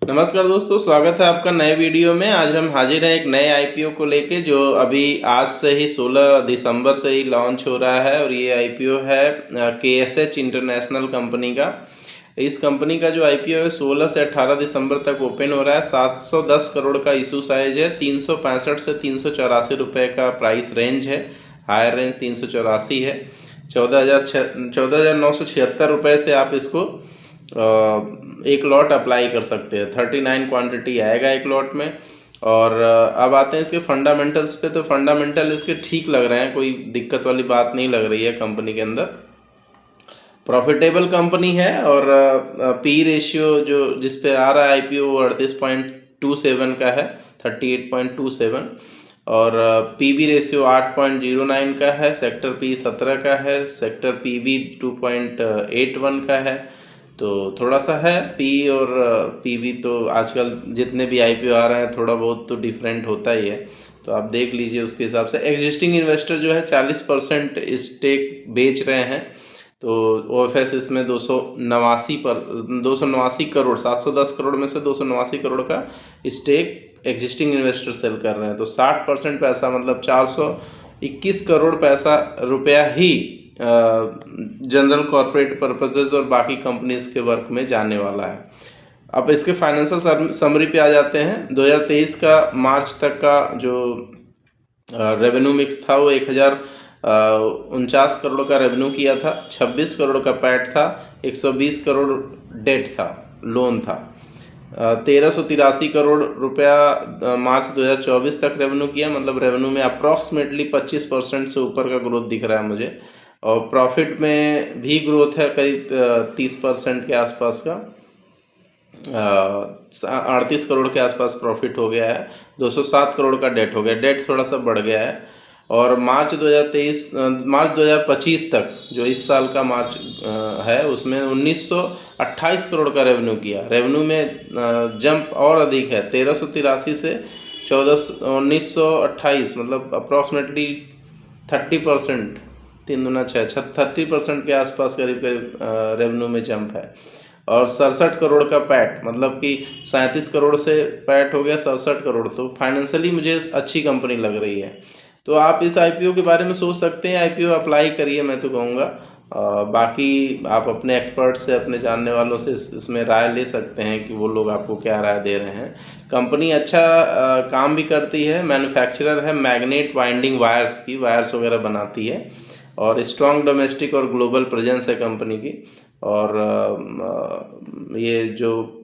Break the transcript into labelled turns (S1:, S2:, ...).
S1: नमस्कार दोस्तों, स्वागत है आपका नए वीडियो में। आज हम हाजिर हैं एक नए आईपीओ को लेके जो अभी आज से ही 16 दिसंबर से ही लॉन्च हो रहा है। और ये आईपीओ है KSH इंटरनेशनल कंपनी का। इस कंपनी का जो आईपीओ है 16 से 18 दिसंबर तक ओपन हो रहा है। 710 करोड़ का इशू साइज है। 365 से 384 रुपये का प्राइस रेंज है। हायर रेंज 384 है। 14,976 रुपये से आप इसको एक लॉट अप्लाई कर सकते हैं। 39 क्वांटिटी आएगा एक लॉट में। और अब आते हैं इसके फंडामेंटल्स पे। तो फंडामेंटल इसके ठीक लग रहे हैं, कोई दिक्कत वाली बात नहीं लग रही है कंपनी के अंदर। प्रॉफिटेबल कंपनी है। और पी रेशियो जो जिस पे आ रहा है आईपीओ वो 38.27 का है, 38.27। और पीबी रेशियो 8.09 का है। सेक्टर पी 17 का है। सेक्टर पीबी 2.81 का है। तो थोड़ा सा है पी और पीबी, तो आजकल जितने भी आईपीओ आ रहे हैं थोड़ा बहुत तो डिफरेंट होता ही है। तो आप देख लीजिए उसके हिसाब से। एग्जिस्टिंग इन्वेस्टर जो है 40% स्टेक बेच रहे हैं। तो ओएफएस इसमें 289 करोड़, 710 करोड़ में से 289 करोड़ का स्टेक एग्जिस्टिंग इन्वेस्टर सेल कर रहे हैं। तो 60% पैसा, मतलब 421 करोड़ रुपया ही जनरल कॉर्पोरेट पर्पसेस और बाकी कंपनीज के वर्क में जाने वाला है। अब इसके फाइनेंशियल समरी पे आ जाते हैं। 2023 का मार्च तक का जो रेवेन्यू मिक्स था वो 1049 करोड़ का रेवेन्यू किया था। 26 करोड़ का पैट था। 120 करोड़ डेट था, लोन था। 1383 करोड़ रुपया मार्च 2024 तक रेवेन्यू किया। मतलब रेवेन्यू में अप्रॉक्सीमेटली 25% से ऊपर का ग्रोथ दिख रहा है मुझे। और प्रॉफिट में भी ग्रोथ है करीब 30% के आसपास का। 38 करोड़ के आसपास प्रॉफिट हो गया है। 207 करोड़ का डेट हो गया। डेट थोड़ा सा बढ़ गया है। और मार्च 2025 तक जो इस साल का मार्च है उसमें 1928 करोड़ का रेवेन्यू किया। रेवेन्यू में जंप और अधिक है, 1383 से 1928, मतलब अप्रॉक्सीमेटली 30%, 30% के आसपास करीब रेवेन्यू में जंप है। और 67 करोड़ का पैट, मतलब कि 37 करोड़ से पैट हो गया 67 करोड़। तो फाइनेंशियली मुझे अच्छी कंपनी लग रही है। तो आप इस आईपीओ के बारे में सोच सकते हैं। आईपीओ अप्लाई करिए, मैं तो कहूँगा। बाकी आप अपने एक्सपर्ट से, अपने जानने वालों से इसमें राय ले सकते हैं कि वो लोग आपको क्या राय दे रहे हैं। कंपनी अच्छा काम भी करती है। मैन्युफैक्चरर है मैग्नेट वाइंडिंग वायर्स की, वायर्स वगैरह बनाती है। और स्ट्रॉन्ग डोमेस्टिक और ग्लोबल प्रेजेंस है कंपनी की। और ये जो